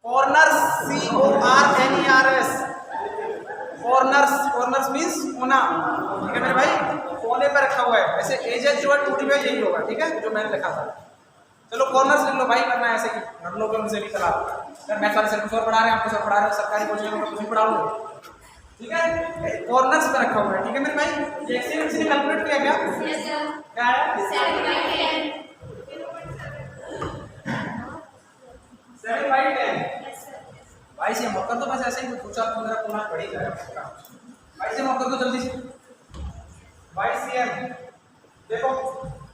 Corners, CORNERS, corners means कोना। ठीक है मेरे भाई, कोने पर रखा हुआ है। ऐसे एजेस जो है टूटी हुई यही होगा। ठीक है, जो मैंने लिखा था। चलो कॉर्नर्स लिख लो भाई, करना है ऐसे ही हम लोग उनसे भी करा। सर मैं सारे सर पढ़ा रहे हैं, आपको सर पढ़ा रहे हो, सरकारी कोचिंग में कुछ पढ़ा लो। ठीक है, कॉर्नर्स पे रखा हुआ है। ठीक है मेरे भाई, ये एक्सपेरिमेंट से कैलकुलेट किया क्या? क्या है? 7/10। भाई से मत कर दो, बस ऐसे ही कुछ आप मेरा पूरा पढ़ ही जाएगा। भाई से मत कर दो जल्दी से। 22 cm देखो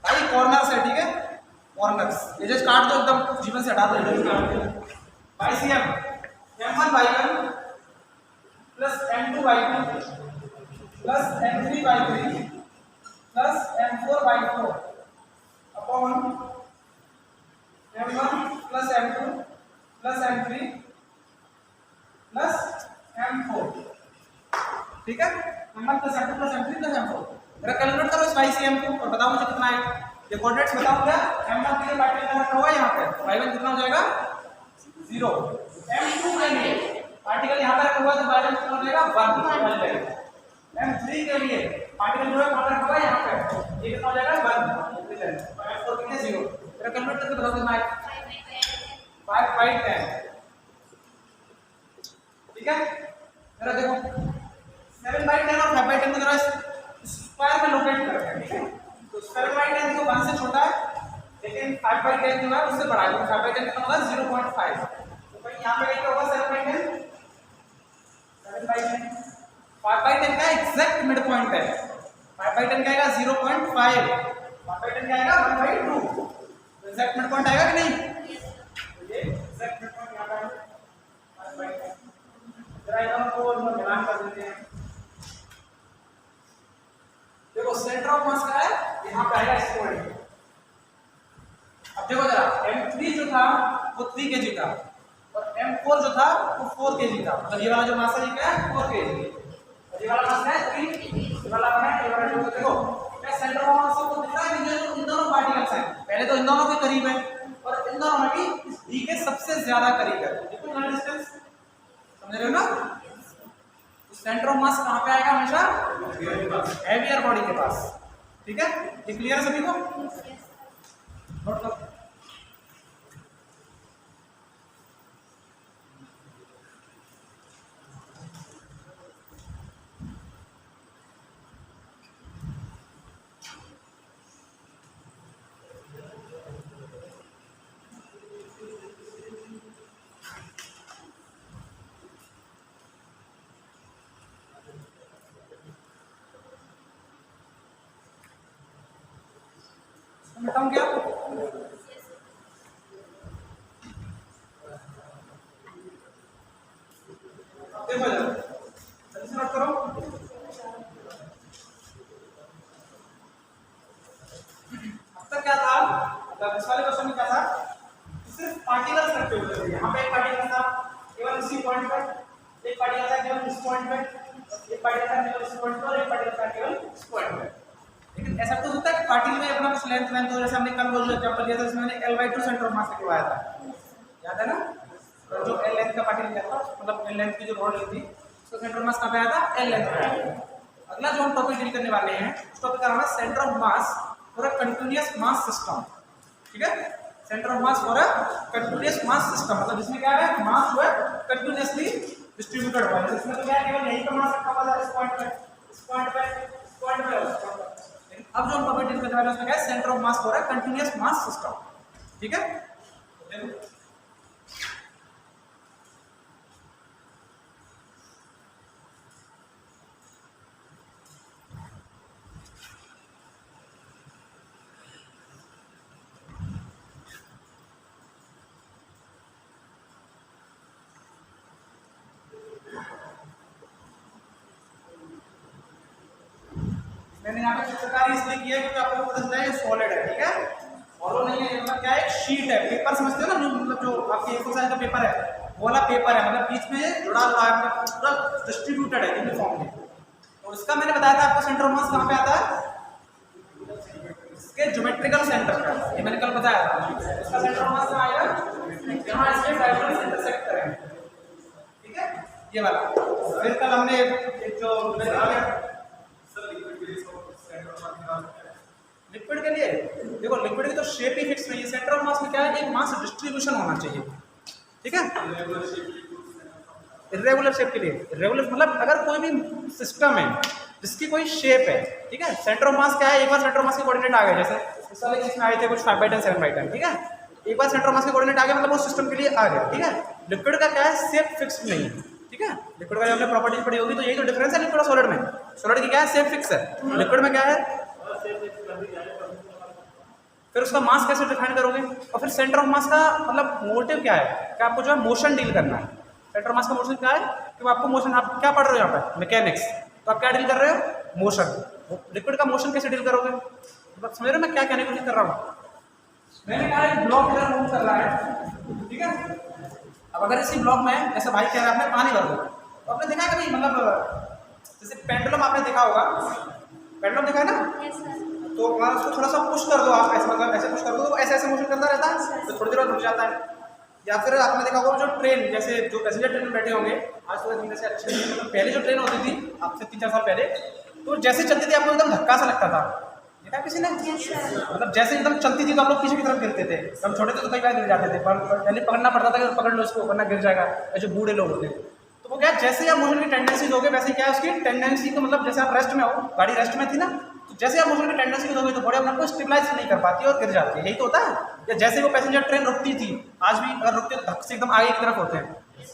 भाई, कॉर्नर्स है। ठीक है, कॉर्नर्स ये जो काट दो एकदम, जीवन से हटा दो इधर काट दो। 22 cm, M1/1 plus M2/2 plus M3/3 plus M4/4 upon M1 plus M2 plus M3 plus M4। ठीक है, M1 plus M2 plus M3 plus M4। मेरा कैलकुलेट करो इस 22 cm को और बताओ मुझे कितना है। ये कोऑर्डिनेट्स बताओ क्या? M1 के लिए पार्टिकल रखा हुआ है यहाँ पे, y1 कितना हो जाएगा 0। M2 के लिए पार्टिकल यहाँ पे रखा हुआ है तो y1 कितना हो जाएगा 1। M3 के लिए पार्टिकल जो है कहाँ पे रखा हुआ है यहाँ पे, ये कितना हो जाएगा 1। M4 के लिए 0। मेरा कैलकुलेट करके बताओ कितना है। 5/10। ठीक है, मेरा देखो 7/10 और 5/10 को जरा स्क्वायर में लोकेट करते हैं। ठीक है, तो 7/10 देखो 1 से छोटा है, लेकिन 5/10 जो है उससे बड़ा है। तो 5/10 कितना होगा 0.5। तो भाई यहाँ पे क्या होगा 7/10 5/10 का एग्जैक्ट मिड पॉइंट है। 5/10 का आएगा 0.5, 5/10 का आएगा 1/2। एग्जैक्ट मिड पॉइंट आएगा कि नहीं? ये एग्जैक्ट मिड पॉइंट यहाँ पे है 5/10। जरा इधर को मिलान कर देते हैं। देखो सेंटर ऑफ मास का है यहाँ पे आएगा इस पॉइंट। अब देखो जरा M3 जो था वो 3 kg था और M4 जो था वो 4 kg था। मतलब ये वाला जो मास है ये क्या है 4 kg, और ये वाला मास है 3 kg। ये वाला है ये वाला जो देखो क्या सेंटर ऑफ मास को दिख रहा है कि जो इन दोनों पार्टिकल्स हैं, पहले तो इन दोनों के करीब है और इन दोनों में भी D के सबसे ज्यादा करीब है। देखो ना डिस्टेंस, समझ रहे हो ना? सेंटर ऑफ मास कहाँ पे आएगा हमेशा? हेवियर बॉडी के पास। ठीक है, ये क्लियर है सभी को? नोट करो। बताऊं क्या? देखो जल्दी से नोट करो। अब तक क्या था, मतलब इस वाले क्वेश्चन में क्या था, सिर्फ पार्टिकल्स रखे हुए थे। यहाँ पे एक पार्टिकल था केवल इसी पॉइंट पर, एक पार्टिकल था केवल इस पॉइंट पर, एक पार्टिकल था केवल इस पॉइंट पर, एक पार्टिकल था केवल इस पॉइंट पर। लेकिन ऐसा तो होता है कि पार्टिकल में अपना कुछ लेंथ हो, जैसे हमने कल वो जो एग्जांपल दिया था इसमें मैंने L/2 सेंटर ऑफ मास लिखवाया था, याद है ना? तो जो L लेंथ का पार्टिकल क्या था, मतलब L लेंथ की जो रॉड थी उसका सेंटर ऑफ मास कहाँ पे आया था? L लेंथ पे। अगला जो हम टॉपिक डील करने वाले हैं उस टॉपिक का नाम है centre of mass for a continuous mass system. ठीक है, centre of mass for a continuous mass system, मतलब इसमें क्या है मास जो है कंटीन्यूअसली डिस्ट्रीब्यूटेड हुआ है। इसमें तो क्या है केवल यही का मास रखा हुआ है इस पॉइंट पे, इस पॉइंट पे, इस पॉइंट पे, उस पॉइंट पे। अब जो हम टॉपिक डील करने वाले हैं उसमें क्या है centre of mass for a continuous mass system. ठीक है, देखो मैंने यहाँ पे चित्रकारी इसलिए किया क्योंकि आपको पता चलता है ये सॉलिड है। ठीक है, हॉलो नहीं है, मतलब क्या है एक शीट है, पेपर समझते हो ना, जो मतलब जो आपके A4 साइज का पेपर है वो वाला पेपर है, मतलब बीच में जुड़ा हुआ है, मतलब पूरा डिस्ट्रीब्यूटेड है यूनिफॉर्मली। और इसका मैंने बताया था आपको सेंटर ऑफ मास कहाँ पे आता है, इसके ज्योमेट्रिकल सेंटर पे। ये मैंने कल बताया था, इसका सेंटर ऑफ मास कहाँ आएगा, जहाँ इसके डायगोनल्स इंटरसेक्ट करेंगे। ये वाला। फिर कल हमने एक जो लिक्विड के लिए देखो, लिक्विड की तो शेप ही फिक्स नहीं है। सेंटर ऑफ मास में क्या है, एक मास डिस्ट्रीब्यूशन होना चाहिए, ठीक है। इरेगुलर शेप के लिए, इरेगुलर मतलब अगर कोई भी सिस्टम है जिसकी कोई शेप है, ठीक है, सेंटर ऑफ मास क्या है, एक बार सेंटर ऑफ मास के कोऑर्डिनेट आ गए, जैसे इस वाले केस में आए थे कुछ 5/10 7/10, ठीक है, एक बार सेंटर ऑफ मास के कोऑर्डिनेट आ गए मतलब वो सिस्टम के लिए आ गया, ठीक है। लिक्विड का क्या है, शेप फिक्स नहीं है, ठीक है। लिक्विड का जब हमने प्रॉपर्टीज पढ़ी होगी तो यही तो डिफरेंस है लिक्विड और सॉलिड में। सॉलिड की क्या है, शेप फिक्स है, लिक्विड में क्या है। फिर उसका मास कैसे डिफाइन करोगे, और फिर सेंटर ऑफ मास का मतलब मोटिव क्या है कि आपको जो है मोशन डील करना है। सेंटर ऑफ मास का मोशन क्या है कि आपको मोशन, आप क्या पढ़ रहे हो यहाँ पे, मैकेनिक्स, तो आप क्या डील कर रहे हो, मोशन। लिक्विड का मोशन कैसे डील करोगे, मतलब समझ रहे हो मैं क्या कहने की कोशिश कर रहा हूँ। मैंने कहा एक ब्लॉक इधर मूव कर रहा है, ठीक है। अब अगर इसी ब्लॉक में जैसे भाई कह रहा है आपने पानी भर दो, तो आपने देखा है कभी, मतलब जैसे पेंडुलम आपने देखा होगा, पेंडुलम देखा है ना, तो वहाँ उसको थोड़ा सा पुश कर दो आप, ऐसे मतलब ऐसे पुश कर दो तो ऐसे ऐसे मोशन करता रहता है, तो थोड़ी देर बाद रुक जाता है। या फिर आपने देखा होगा जो ट्रेन, जैसे जो पैसेंजर ट्रेन में बैठे होंगे, आज तो दिन से अच्छे नहीं है, मतलब पहले जो ट्रेन होती थी आपसे 3-4 साल पहले, तो जैसे चलती थी आपको एकदम धक्का सा लगता था, देखा किसी ने, मतलब जैसे एकदम चलती थी तो आप लोग पीछे की तरफ गिरते थे। हम छोटे थे तो कई बार गिर जाते थे, पहले पकड़ना पड़ता था कि पकड़ लो उसको वरना गिर जाएगा, जो बूढ़े लोग होते। तो वो क्या, जैसे आप मोशन की टेंडेंसी दोगे वैसे क्या है उसकी टेंडेंसी को, मतलब जैसे आप रेस्ट में हो, गाड़ी रेस्ट में थी ना, तो जैसे आप मोशन की टेंडेंसी दोगे तो बॉडी अपने को स्टेबलाइज नहीं कर पाती और गिर जाती है, यही तो होता है। या जैसे वो पैसेंजर ट्रेन रुकती थी, आज भी अगर रुकते तो धक्के से एकदम आगे की तरफ होते हैं,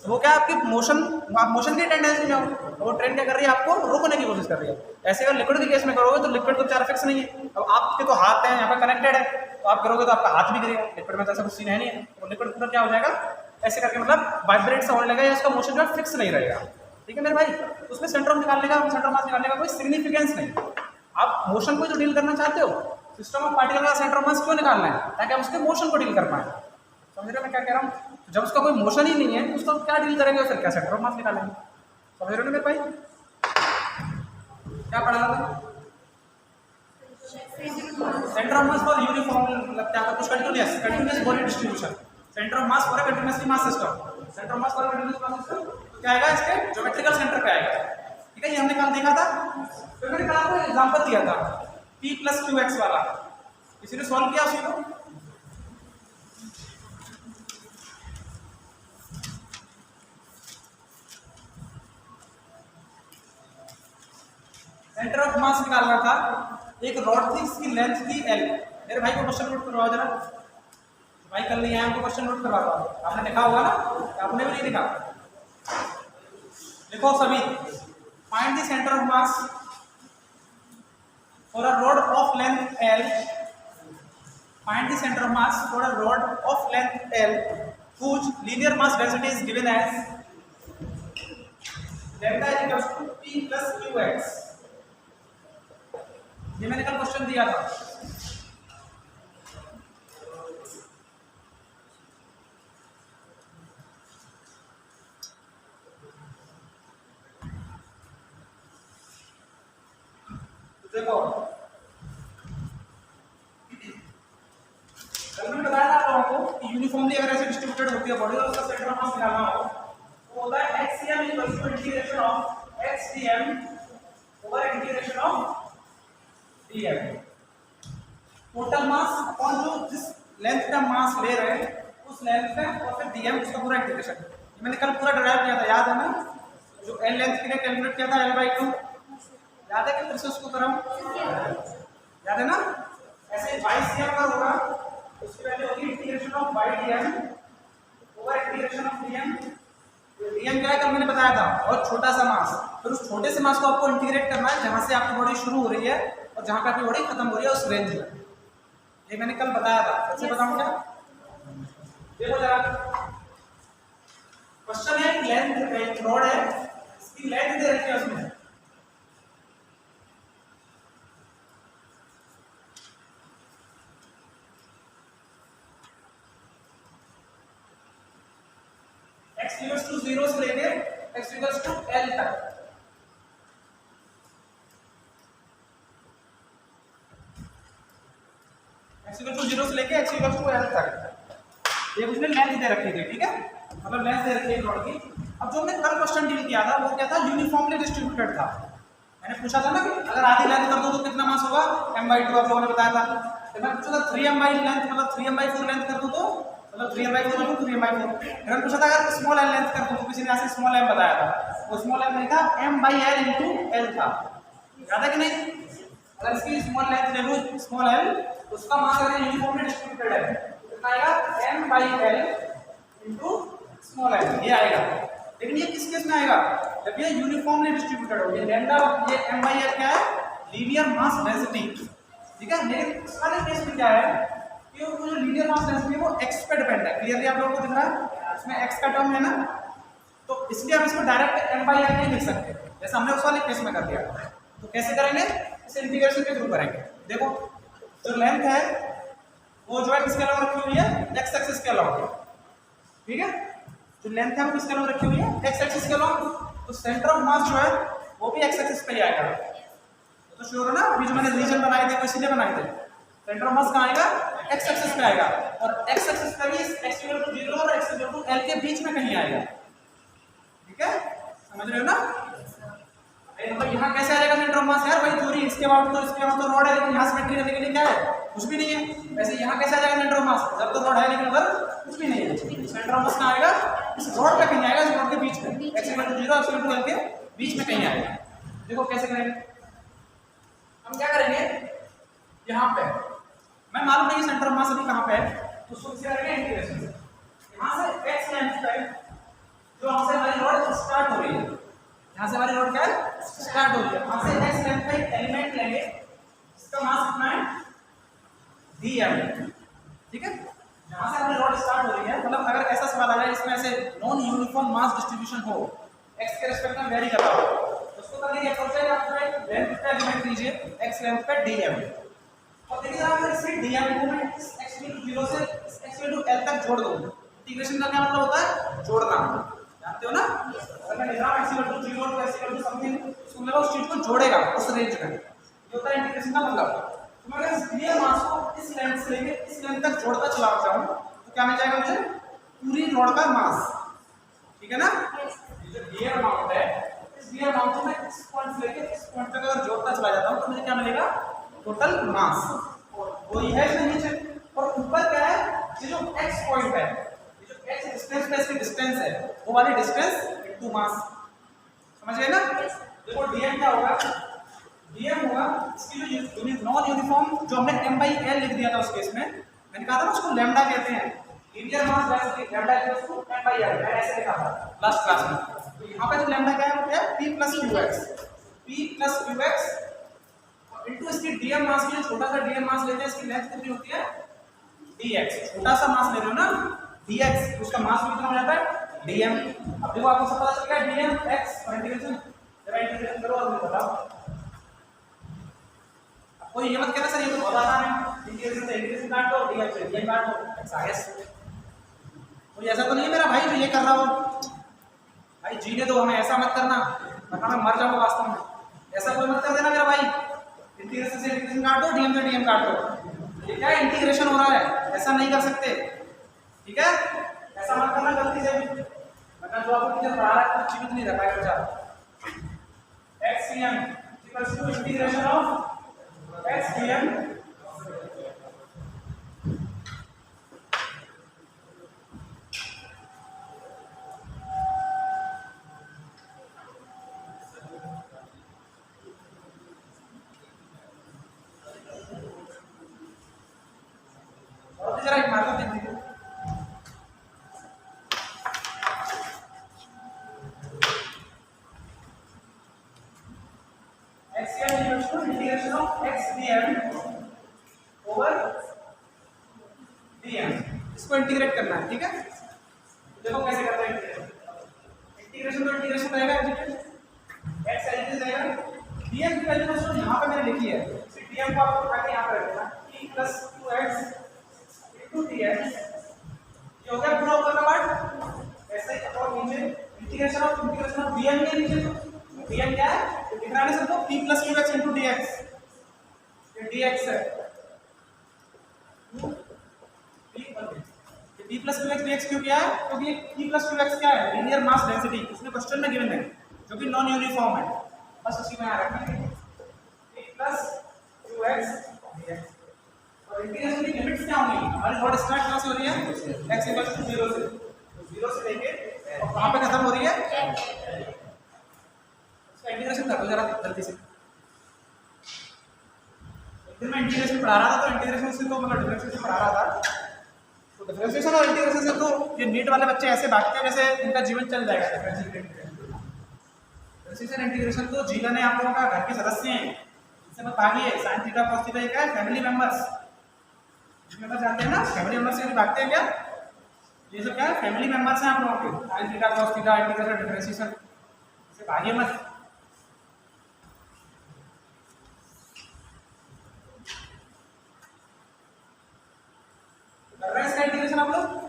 तो वो क्या आपकी मोशन, आप मोशन की टेंडेंसी में हो, वो ट्रेन क्या कर रही है, आपको रोकने की कोशिश कर रही है। ऐसे अगर लिक्विड के केस में करोगे तो लिक्विड तो बेचारा फिक्स नहीं है, अब आपके तो हाथ हैं यहाँ पर कनेक्टेड है, तो आप करोगे तो आपका हाथ भी गिरेगा। लिक्विड में तो ऐसा कुछ सीन है नहीं है, तो लिक्विड पूरा क्या हो जाएगा, ऐसे करके मतलब वाइब्रेट सा होने लगेगा, या उसका मोशन जो है फिक्स नहीं रहेगा, ठीक है मेरे भाई। उसमें सेंटर ऑफ निकालने का, सेंटर ऑफ मास निकालने का कोई सिग्निफिकेंस नहीं। आप मोशन को जो डील करना चाहते हो, सिस्टम ऑफ पार्टिकल का सेंटर ऑफ मास क्यों निकालना है, ताकि आप उसके मोशन को डील कर पाए। समझ रहे हो मैं क्या कह रहा हूँ, जब उसका कोई मोशन ही नहीं है तो उसको क्या डील करेंगे, फिर क्या सेंटर ऑफ मास निकालेंगे। समझ रहे हो ना मेरे भाई, क्या पढ़ा था, centre of mass for uniform, मतलब क्या कुछ continuous body distribution, centre of mass for a continuous mass system, centre of mass for a continuous mass system क्या आएगा, इसके ज्योमेट्रिकल सेंटर पे आएगा, ठीक है। ये हमने कल देखा था, फिर मैंने कल आपको एग्जांपल दिया था P + QX वाला, किसी ने सॉल्व किया उसी को, सेंटर ऑफ मास निकालना था। एक रॉड थी, इसकी लेंथ थी L। मेरे भाई को क्वेश्चन नोट करवाओ जरा, भाई कल नहीं आया, उनको क्वेश्चन नोट करवाता हूँ, आपने लिखा होगा ना, आपने भी नहीं लिखा, लिखो सभी। Find the centre of mass for a rod of length L, find the centre of mass for a rod of length L whose linear mass density is given as lambda is equals to P + QX। ये मैंने कल question दिया था, देखो कल मैंने बताया था आप लोगों को कि यूनिफॉर्मली अगर ऐसे डिस्ट्रीब्यूटेड होती है बॉडी, तो उसका सेंटर ऑफ मास निकालना हो तो होता है xcm = integration of xdm over integration of dm, total mass upon जो जिस लेंथ का मास ले रहे हैं उस लेंथ का, और फिर dm उसका पूरा इंटीग्रेशन। मैंने कल पूरा डिराइव किया था, याद है ना, जो l लेंथ के लिए कैलकुलेट किया था L/2, याद है कि फिर से उसको कराऊं, याद है ना। ऐसे 22cm का होगा, उसकी वैल्यू होगी integration of y/dm over integration of dm। dm क्या है कल मैंने बताया था, और छोटा सा मास, फिर उस छोटे से मास को आपको इंटीग्रेट करना है जहां से आपकी बॉडी शुरू हो रही है और जहां पे आपकी बॉडी खत्म हो रही है उस रेंज में। ये मैंने कल बताया था, फिर से बताऊं क्या, देखो जरा क्वेश्चन है, लेंथ एक रॉड है, इसकी लेंथ दे रखी है उसमें, x = 0 से लेके x = L तक, x = 0 से लेके x = L तक, ये उसने लेंथ दे रखी थी, ठीक है, मतलब लेंथ दे रखी है रॉड की। अब जो हमने कल क्वेश्चन डील किया था वो क्या था, यूनिफॉर्मली डिस्ट्रीब्यूटेड था। मैंने पूछा था ना कि अगर आधी लेंथ कर दो तो कितना मास होगा, m/2 आप लोगों ने बताया था। तो मैं पूछा था 3m/4 लेंथ मतलब 3m/4 लेंथ कर दो तो मतलब 3m/4 3m/4। मैंने पूछा था अगर स्मॉल l लेंथ कर दो तो किसी ने ऐसे स्मॉल m बताया था, वो स्मॉल m नहीं था, m/l * l था, याद है कि नहीं। अगर इसकी स्मॉल लेंथ ले लो स्मॉल l, उसका मास अगर यूनिफॉर्मली डिस्ट्रीब्यूटेड है कितना आएगा, m/l * स्मॉल l, ये आएगा। लेकिन ये किस केस में आएगा, जब ये यूनिफॉर्मली डिस्ट्रीब्यूटेड हो, ये लैम्डा ये m/l क्या है, लीनियर मास डेंसिटी, ठीक है। लेकिन इस वाले केस में क्या है कि वो जो लीनियर मास डेंसिटी है वो x पे डिपेंड है, क्लियरली आप लोगों को दिख रहा है, इसमें x का टर्म है ना, तो इसलिए हम इसको डायरेक्ट m/l नहीं लिख सकते जैसे हमने उस वाले केस में कर दिया। तो कैसे करेंगे, इसे इंटीग्रेशन के थ्रू करेंगे। देखो जो लेंथ है वो जो है किसके अलावा रखी हुई है, x एक्सिस के अलावा, ठीक है। जो लेंथ है वो किसके अलावा रखी हुई है, x एक्सिस के अलावा। तो सेंटर ऑफ मास जो है वो भी x एक्सिस पे ही आएगा। तो श्योर है ना, अभी जो मैंने रीजन बनाए थे वो इसीलिए बनाए थे, सेंटर ऑफ मास कहाँ आएगा, x एक्सिस पे आएगा, और x एक्सिस पे भी x = 0 और x = l के बीच में कहीं आएगा, ठीक है, समझ रहे हो ना। तो यहाँ कैसे आएगा सेंटर ऑफ मास, यार वही थ्योरी, इसके बाद तो रॉड है, लेकिन यहाँ सिमेट्री करने के लिए क्या है, कुछ भी नहीं है। वैसे यहाँ कैसे आ जाएगा सेंटर ऑफ मास, जब तो रॉड है लेकिन उधर कुछ भी नहीं है, सेंटर ऑफ मास कहाँ आएगा, इस रॉड पे कहीं आएगा, इस रॉड के बीच में, x = 0 x = l के बीच में कहीं आएगा। देखो कैसे करेंगे, हम क्या करेंगे, यहाँ पे मैं मालूम नहीं सेंटर ऑफ मास अभी कहाँ पे है, तो शुरू से करेंगे इंटीग्रेशन। यहाँ से x लेंथ पे जो हमसे हमारी रॉड स्टार्ट हो रही है, यहाँ से हमारी रॉड क्या है, स्टार्ट हो रही है, यहाँ से x लेंथ पे एक एलिमेंट लेंगे, इसका मास कितना है, dm, ठीक है। यहाँ से हमारी रॉड स्टार्ट हो रही है, मतलब अगर ऐसा सवाल आ जाए इसमें ऐसे नॉन यूनिफॉर्म मास डिस्ट्रीब्यूशन हो, x के रिस्पेक्ट में वेरी कर रहा हो, उसको करने की अप्रोच है आप एक लेंथ का एलिमेंट लीजिए x लेंथ पे dm, और देखिए आप इसे dm को मैं इस x = 0 से इस x = l तक जोड़ दूं। इंटीग्रेशन का क्या मतलब होता है, जोड़ना, जानते हो ना। अगर मैं लिख रहा हूं x = 0 तो x = समथिंग, उसको लगा उस चीज को जोड़ेगा उस रेंज में, ये होता है इंटीग्रेशन का मतलब। तो मैं अगर इस लीनियर मास को इस लेंथ से लेके इस लेंथ तक जोड़ता चला जाऊं तो क्या मिल जाएगा मुझे, पूरी रॉड का मास, ठीक है ना। ये जो लीनियर अमाउंट है, इस लीनियर अमाउंट को मैं इस पॉइंट से लेके इस पॉइंट तक अगर जोड़ता चला जाता हूं तो मुझे क्या मिलेगा, टोटल मास, और वही है इसमें नीचे, और ऊपर क्या है, ये जो x पॉइंट है, ये जो x डिस्टेंस पे इसकी डिस्टेंस है, वो वाली डिस्टेंस इनटू मास, समझ गए ना। देखो dm क्या होगा, dm होगा इसकी जो नॉन यूनिफॉर्म जो हमने m/l लिख दिया था उस केस में, मैंने कहा था ना उसको लैम्डा कहते हैं, linear mass density lambda = m/l, मैंने ऐसे लिखा था लास्ट क्लास में। तो यहाँ पे जो लैम्डा क्या है वो क्या है, p + qx इनटू इसकी dm मास की, जो छोटा सा dm मास लेते हैं इसकी लेंथ कितनी होती है, dx, छोटा सा मास ले रहे हो ना dx, उसका मास कितना हो जाता है dm। अब देखो आपको सब पता चल गया dm x, और इंटीग्रेशन जरा इंटीग्रेशन करो और मुझे बताओ। कोई ये मत कहना सर ये तो बहुत आसान है, इंटीग्रेशन से इंटीग्रेशन काट दो, dm से dm काट दो, x आगे। कोई ऐसा तो नहीं है मेरा भाई जो ये कर रहा हो, भाई जीने दो हमें, ऐसा मत करना वरना मैं मर जाऊंगा वास्तव में, ऐसा कोई मत कर देना मेरा भाई। इंटीग्रेशन से इंटीग्रेशन काट दो, dm से dm काट दो, ये क्या है, इंटीग्रेशन हो रहा है, ऐसा नहीं कर सकते, ठीक है, ऐसा मत करना गलती से भी, वरना जो आपको टीचर पढ़ा रहा है कुछ जीवित नहीं रह पाएगा बेचारा। x dm integration of x dm जरा एक मार्कर देख लीजिए, integration of x dm over dm, इसको इंटीग्रेट करना है, ठीक है। देखो कैसे करते हैं इंटीग्रेशन, तो इंटीग्रेशन रहेगा x एलिमेंट रहेगा, dm की वैल्यू दोस्तों यहाँ पे मैंने लिखी है, इस dm को आपको उठा के यहाँ पे रखना, p + qx * dx, ये हो गया पूरा ऊपर का पार्ट, ऐसे ही और नीचे इंटीग्रेशन ऑफ dm के नीचे dm क्या है, दिखा नहीं सबको, p + qx * dx, ये dx है, ये p plus Q x dx क्यों किया है? क्योंकि ये p प्लस क्यू एक्स क्या है? लीनियर मास डेंसिटी, इसमें क्वेश्चन में गिवन है जो कि नॉन यूनिफॉर्म है, बस उसी में यहाँ रखेंगे p plus Q x dx। और इंटीग्रेशन की लिमिट्स क्या होंगी? हमारी नोट स्टार्ट कहाँ से हो रही है? x इक्वल टू 0 से, तो 0 से लेके और कहाँ पे खत्म हो रही है? इसका इंटीग्रेशन कर दो जरा जल्दी से। मैं इंटीग्रेशन पढ़ा रहा था तो इंटीग्रेशन से तो मतलब डिफरेंशिएशन पढ़ा रहा था, तो डिफरेंशिएशन और इंटीग्रेशन से तो ये नीट वाले बच्चे ऐसे भागते हैं जैसे इनका जीवन चल जाएगा। डिफरेंशिएशन इंटीग्रेशन तो जीवन है, आप लोगों का घर के सदस्य हैं, इससे मत भागिए। साइन थीटा कॉस थीटा क्या है? फैमिली मेंबर्स, मेंबर जानते हैं ना, फैमिली मेंबर्स से भागते हैं क्या? ये सब क्या है? फैमिली मेंबर्स हैं आप लोगों के। Sine theta cos theta integration differentiation, इससे भागिए मत। कर रहे हैं इसका इंटीग्रेशन आप लोग?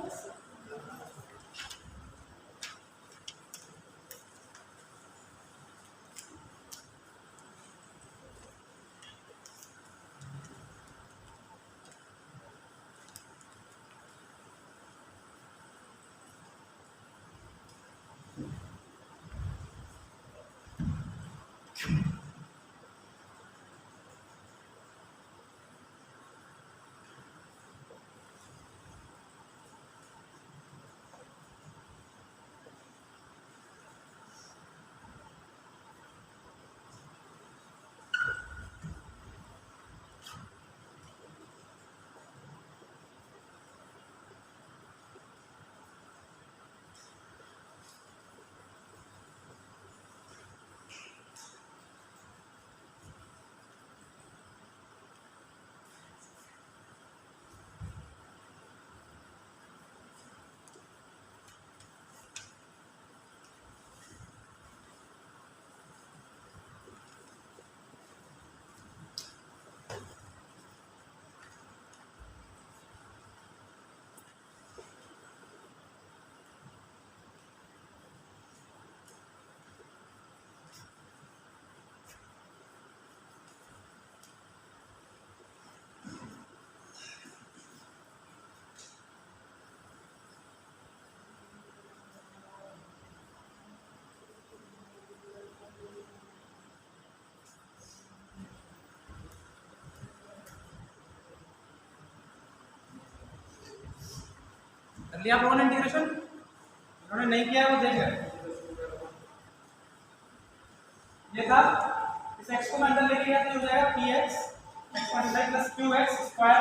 कर लिया आप लोगों ने इंटीग्रेशन? उन्होंने नहीं किया वो देख रहे। ये था, इस x को मैं अंदर लेके गया तो हो जाएगा px x plus qx square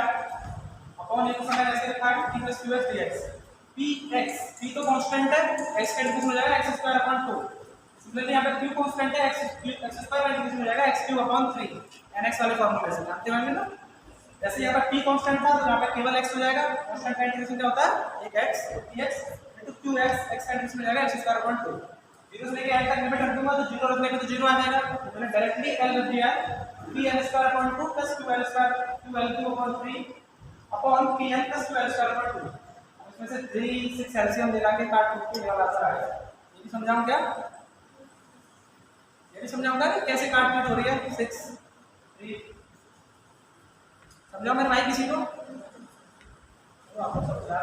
upon एक समय ऐसे रखा है p plus qx dx। px p तो कांस्टेंट है, x का इंटीग्रेशन हो जाएगा x स्क्वायर अपॉन 2। सिमिलरली यहां पे q कांस्टेंट है, x स्क्वायर का इंटीग्रेशन हो जाएगा x क्यूब अपॉन 3 nx वाले फार्मूले से जानते होंगे ना। जैसे यहाँ पर p कांस्टेंट था तो यहाँ पे केवल x हो जाएगा। कांस्टेंट का इंटीग्रेशन क्या होता है? एक x px into qx, x का इंटीग्रेशन हो जाएगा x स्क्वायर अपॉन 2। 0 से लेके l तक लिमिट रख दूंगा तो 0 रखने पे तो 0 आ जाएगा, तो मैंने डायरेक्टली l रख दिया pl square upon 2 plus ql square ql cube upon 3 upon pn plus ql square upon 2। इसमें से 3 6 एलसीएम लगा के काट के ये वाला आंसर आएगा। ये भी समझाऊं क्या? ये भी समझाऊंगा कि कैसे काट पीट हो रही है। 6 3 समझाओ मेरे भाई किसी को? तो आप समझा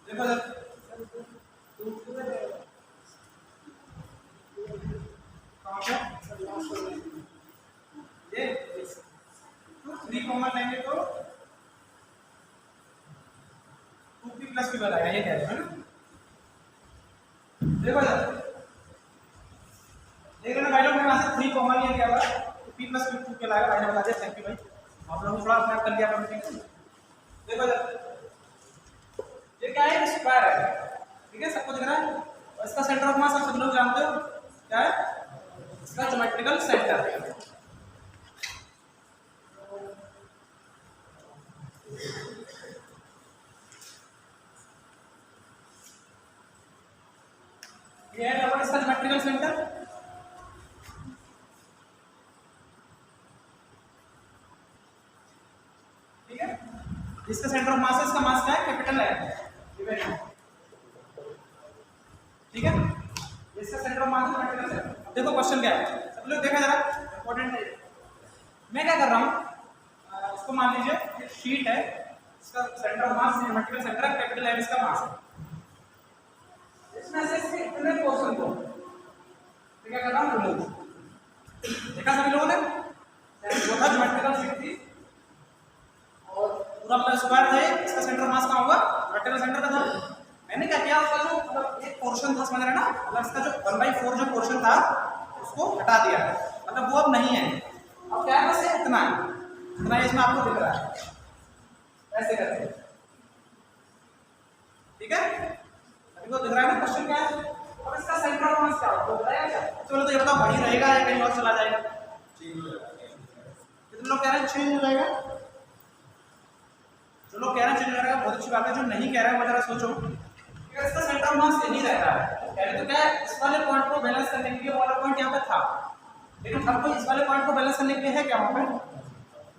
देखो कहाँ पे 3 कॉमन लेंगे तो 2p प्लस q आएगा, ये कह रहे हैं ना। देखो जरा देख रहे ना भाई लोग, मैं वहां से 3 कॉमन लिया क्या हुआ तो p प्लस q 2 के लाएगा। भाई ने बता दिया, थैंक यू भाई, आप लोगों ने थोड़ा अपना कर लिया कंप्लीट। देखो जरा ये क्या है, स्क्वायर है, ठीक है, सबको दिख रहा है। और इसका सेंटर ऑफ मास आप सब लोग जानते हो क्या है, इसका ज्योमेट्रिकल सेंटर। ये है अपन इसका ज्योमेट्रिकल सेंटर, ठीक है। इसका सेंटर ऑफ मास है, इसका मास क्या है, कैपिटल है, ठीक है। इसका सेंटर ऑफ मास है कैपिटल है। देखो क्वेश्चन क्या है, सब लोग देखा जरा, इंपॉर्टेंट है। मैं क्या कर रहा हूँ, इसको मान लीजिए एक शीट है, इसका centre of mass geometrical centre है, कैपिटल है, इसका मास है। इसमें से इसके इतने पोर्शन को मैं क्या कर रहा हूँ, रिमूव। देखा सभी लोगों ने, वो था ज्योमेट्रिकल शीट थी और पूरा अपना स्क्वायर था, इसका सेंटर ऑफ मास कहाँ होगा, ज्योमेट्रिकल सेंटर का था। मैंने क्या किया, उसका जो मतलब एक पोर्शन था, समझ रहे ना, मतलब इसका जो 1/4 जो पोर्शन था उसको हटा दिया, मतलब वो अब नहीं है। अब क्या है, बस इतना है, इतना इसमें आपको दिख रहा है, ऐसे करके, ठीक है। अभी तो दिख रहा है ना क्वेश्चन क्या है। अब इसका सेंटर ऑफ मास क्या होगा बताया क्या, चलो तो ये बताओ वही रहेगा या कहीं और चला जाएगा, कितने लोग कह रहे हैं चेंज हो जाएगा, जो लोग कह रहे हैं चेंज हो जाएगा बहुत अच्छी बात है, जो नहीं कह रहे हैं वो जरा सोचो, इसका सेंटर ऑफ मास यही रहता है। पहले तो क्या है, इस वाले पॉइंट को बैलेंस करने के लिए वाला पॉइंट यहाँ पे था, लेकिन अब कोई इस वाले पॉइंट को बैलेंस करने के लिए है क्या वहाँ पे,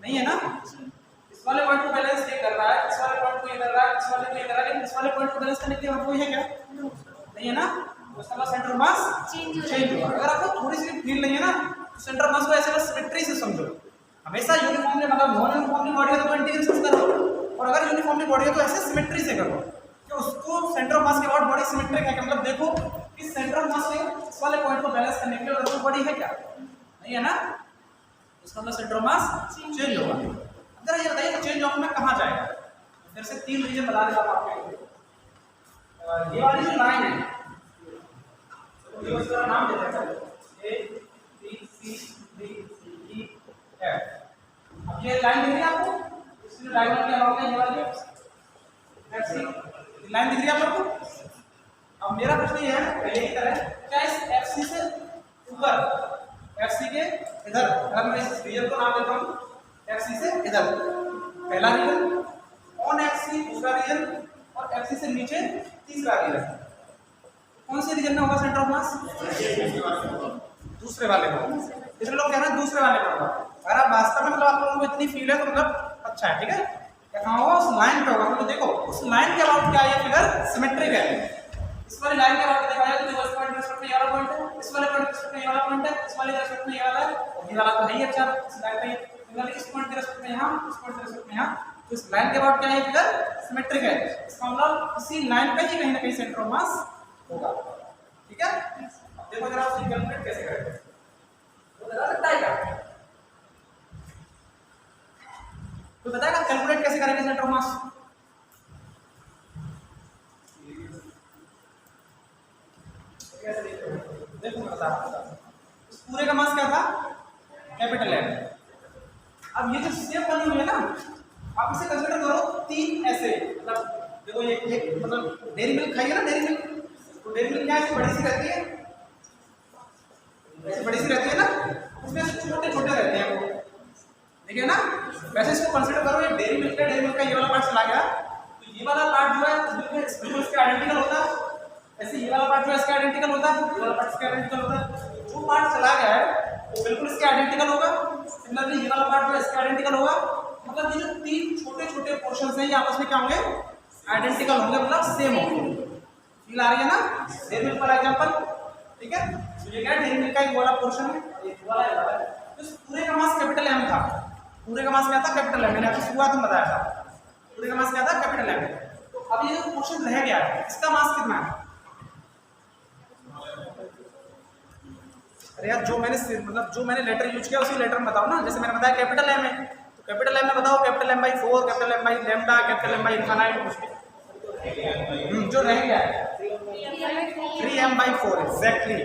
नहीं है ना। इस वाले पॉइंट को बैलेंस ये कर रहा है, इस वाले पॉइंट को ये कर रहा है, इस वाले को ये कर रहा है, लेकिन इस वाले पॉइंट को बैलेंस करने के लिए वहाँ कोई है क्या, नहीं है ना। तो इसका सेंटर ऑफ मास चेंज होगा। अगर आपको थोड़ी सी फील नहीं है ना, तो सेंटर ऑफ मास को ऐसे बस सिमेट्री से समझो। हमेशा यूनिफॉर्मली मतलब नॉन यूनिफॉर्मली बॉडी है तो इंटीग्रेशन करो, और अगर यूनिफॉर्मली बॉडी है तो ऐसे सिमेट्री से करो कि उसको सेंटर ऑफ मास के बाद बॉडी सिमेट्रिक है, मतलब देखो कि सेंटर ऑफ मास से इस वाले पॉइंट को बैलेंस करने के लिए और बॉडी है क्या, नहीं है ना। इसका मतलब सेंटर ऑफ मास चेंज होगा। अगर ये बताइए चेंज ऑफ में कहाँ जाएगा, फिर से 3 रीजन बता देता हूँ आपको। ये वाली जो लाइन है, ये उसका नाम देते हैं A B C D E F। अब ये लाइन दिख रही है आपको, इसमें डायगोनल के अलावा ये वाली FC लाइन दिख रही है आप लोगों को। अब मेरा प्रश्न ये है पहले की तरह, क्या इस FC से ऊपर, FC के इधर, अगर मैं इस रीजन को नाम देता हूँ FC से इधर पहला रीजन, ऑन FC दूसरा रीजन, और FC से नीचे तीसरा रीजन, कौन से रीजन में होगा सेंटर ऑफ मास, दूसरे वाले में। इसलिए लोग कह रहे हैं दूसरे वाले में होगा। अगर आप वास्तव में मतलब आप लोगों को इतनी फील है तो मतलब अच्छा है, ठीक है। क्या कहाँ होगा, उस लाइन पे होगा, तो देखो उस लाइन के अबाउट क्या ये फिगर सिमेट्रिक है। इस वाली लाइन के अबाउट देखा जाए तो देखो इस पॉइंट रिस्पेक्ट में ये वाला पॉइंट है, इस वाले पॉइंट रिस्पेक्ट में ये वाला पॉइंट है, इस वाले रिस्पेक्ट में ये वाला है, ये वाला तो नहीं है। अच्छा इस लाइन पे इस पॉइंट के रिस्पेक्ट में यहाँ, इस पॉइंट के रिस्पेक्ट में यहाँ, तो इस लाइन के अबाउट क्या है फिगर सिमेट्रिक है। इसका मतलब इसी लाइन पे ही कहीं ना कहीं सेंटर ऑफ मास होगा, ठीक है। देखो जरा उसकी कैलकुलेट कैसे करेंगे, वो बता सकता है क्या, कोई बताएगा कैलकुलेट कैसे करेंगे सेंटर ऑफ मास। देखो मैं बता रहा हूं, इस पूरे का मास क्या था, कैपिटल M। अब ये जो शेप बनी हुई है ना, आप इसे कंसीडर करो 3 ऐसे, मतलब देखो ये मतलब डेयरी मिल्क खाइए ना, डेयरी मिल्क, तो डेयरी मिल्क क्या ऐसी बड़ी सी रहती है, ऐसी बड़ी सी रहती है ना, उसमें छोटे छोटे रहते हैं वो, देखिए ना। वैसे इसको कंसीडर करो, ये डेयरी मिल्क का ये वाला पार्ट चला गया, तो ये वाला पार्ट जो है बिल्कुल इसके आइडेंटिकल होता है, ऐसे ये वाला पार्ट जो है इसके आइडेंटिकल होता है, ये वाला पार्ट इसके आइडेंटिकल होता है। जो पार्ट चला गया है वो बिल्कुल इसके आइडेंटिकल होगा, सिमिलरली ये वाला पार्ट जो है इसके आइडेंटिकल होगा। मतलब ये जो 3 छोटे छोटे पोर्शंस हैं ये आपस में क्या होंगे, आइडेंटिकल होंगे, मतलब सेम होंगे। फील आ रही है ना, डेयरी मिल्क फॉर एग्जांपल, ठीक है। तो ये क्या है, डेयरी मिल्क का एक वाला पोर्शन है, ये वाला है। तो इस पूरे का मास कैपिटल M था, पूरे का मास क्या था, कैपिटल M। मैंने आपको शुरुआत में बताया था पूरे का मास क्या था, कैपिटल M। तो अब ये जो पोर्शन रह गया है इसका मास कितना है, अरे यार जो मैंने लेटर यूज किया उसी लेटर में बताओ ना। जैसे मैंने बताया कैपिटल M है, तो capital M capital M by 4, capital M by lambda, capital M by infinite कुछ भी जो रह गया है 3m by 4 एग्जैक्टली।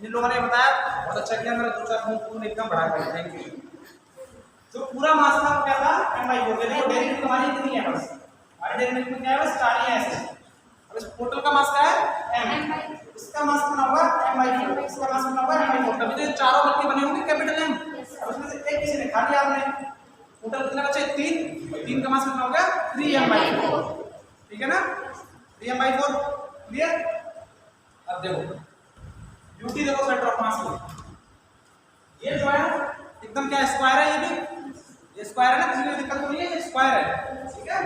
जिन लोगों ने बताया बहुत अच्छा किया, मेरा 2-4 गुण एकदम बढ़ा दिया, थैंक यू। जो पूरा मास था क्या था m by 4। देखो डेरिवेटिव हमारी इतनी है, बस हमारे डेरिवेटिव में क्या है, बस 4 ही है ऐसे। अब इस टोटल का मास क्या है m, इसका मास कितना होगा m by 4, इसका मास कितना होगा m by 4। तभी तो चारों मिलके बने होंगे कैपिटल M। अब इसमें से एक किसी ने खा लिया आपने, टोटल कितना बचा 3 का मास कितना हो गया 3m by 4, ठीक है ना 3m by 4 क्लियर। अब देखो ड्यूटी देखो सेंटर ऑफ मास की, ये जो है एकदम क्या स्क्वायर है, ये भी ये स्क्वायर है ना, किसी को दिक्कत तो नहीं है, ये स्क्वायर है ठीक है।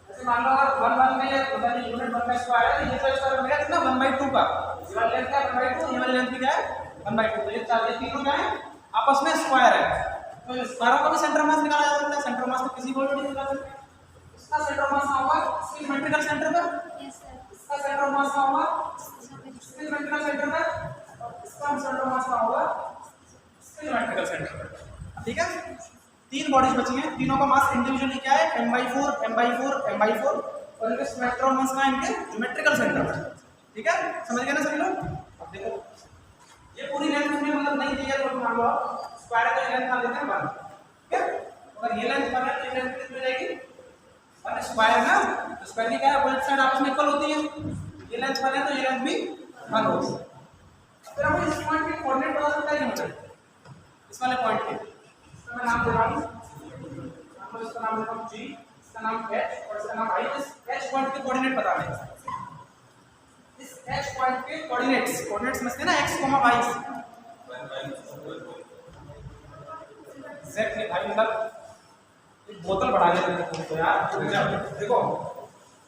जैसे मान लो अगर 1 में ये मतलब यूनिट 1 का स्क्वायर है, तो ये तो स्क्वायर बनेगा कितना 1/2 का, ये वाली लेंथ क्या है 1/2, ये वाली लेंथ भी क्या है 1/2। तो ये तीनों क्या है आपस में स्क्वायर है, तो स्क्वायरों का भी सेंटर मास निकाला जा सकता है। सेंटर मास तो किसी को भी निकाल सकते हैं। इसका सेंटर मास क्या होगा सिमेट्रिकल सेंटर पर, इसका सेंटर मास क्या होगा सिमेट्रिकल सेंटर पर, इसका सेंटर मास क्या होगा सिमेट्रिकल सेंटर पर, ठीक है। 3 बॉडीज बची हैं, तीनों का मास इंडिविजुअली क्या है m by 4 m by 4 m by 4, और इनके सेंटर मास का इनके ज्योमेट्रिकल सेंटर पर, ठीक है। समझ गए ना सभी लोग। अब देखो ये पूरी लेंथ में मतलब नहीं दी है, तो मान लो स्क्वायर का लेंथ मान लेते हैं 1, ठीक है। अगर ये लेंथ 1 है तो ये लेंथ कितनी हो जाएगी 1 स्क्वायर ना, तो स्क्वायर की क्या है अपोजिट साइड आपस में इक्वल होती है, ये लेंथ 1 है तो ये लेंथ भी 1 होगी। फिर हम इस पॉइंट के कोऑर्डिनेट बता सकते हैं कि मतलब इस वाले पॉइंट के, इसका मैं नाम दे रहा हूं, इसका नाम देता हूं G, इसका नाम H और इसका नाम I। इस H पॉइंट के कोऑर्डिनेट बता दें, इस H पॉइंट के कोऑर्डिनेट्स समझते हैं ना x, y एग्जैक्टली। भाई मतलब एक बोतल बढ़ा लेते हैं तो यार देखो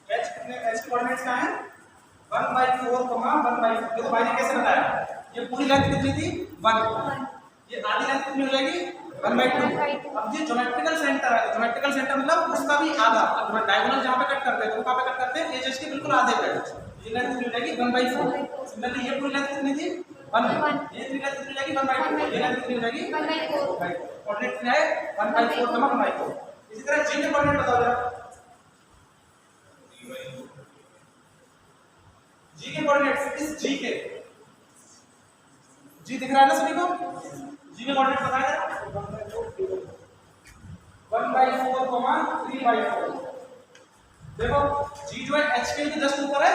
H कितने H के कोऑर्डिनेट्स क्या हैं 1/4, 1/4। देखो भाई ने कैसे बताया, ये पूरी लेंथ कितनी थी 1, ये आधी लेंथ कितनी हो जाएगी 1/2। अब ये ज्योमेट्रिकल सेंटर है, ज्योमेट्रिकल सेंटर मतलब उसका भी आधा, अब डायगोनल जहां पे कट करते हैं तो कहां पे कट करते हैं एज के बिल्कुल आधे पे, ये लेंथ कितनी हो जाएगी 1/4। सिमिलरली ये पूरी लेंथ कितनी थी 1, ये पूरी लेंथ कितनी हो जाएगी 1/2, ये लेंथ कितनी हो जाएगी 1/4। कोऑर्डिनेट क्या है 1/4, 1/4। इसी तरह g के कोऑर्डिनेट बताओ जरा, g के कोऑर्डिनेट्स, इस g के g दिख रहा है ना सभी को, g के कोऑर्डिनेट बताया जरा 1/4, 3/4। देखो g जो है h के जस्ट ऊपर है,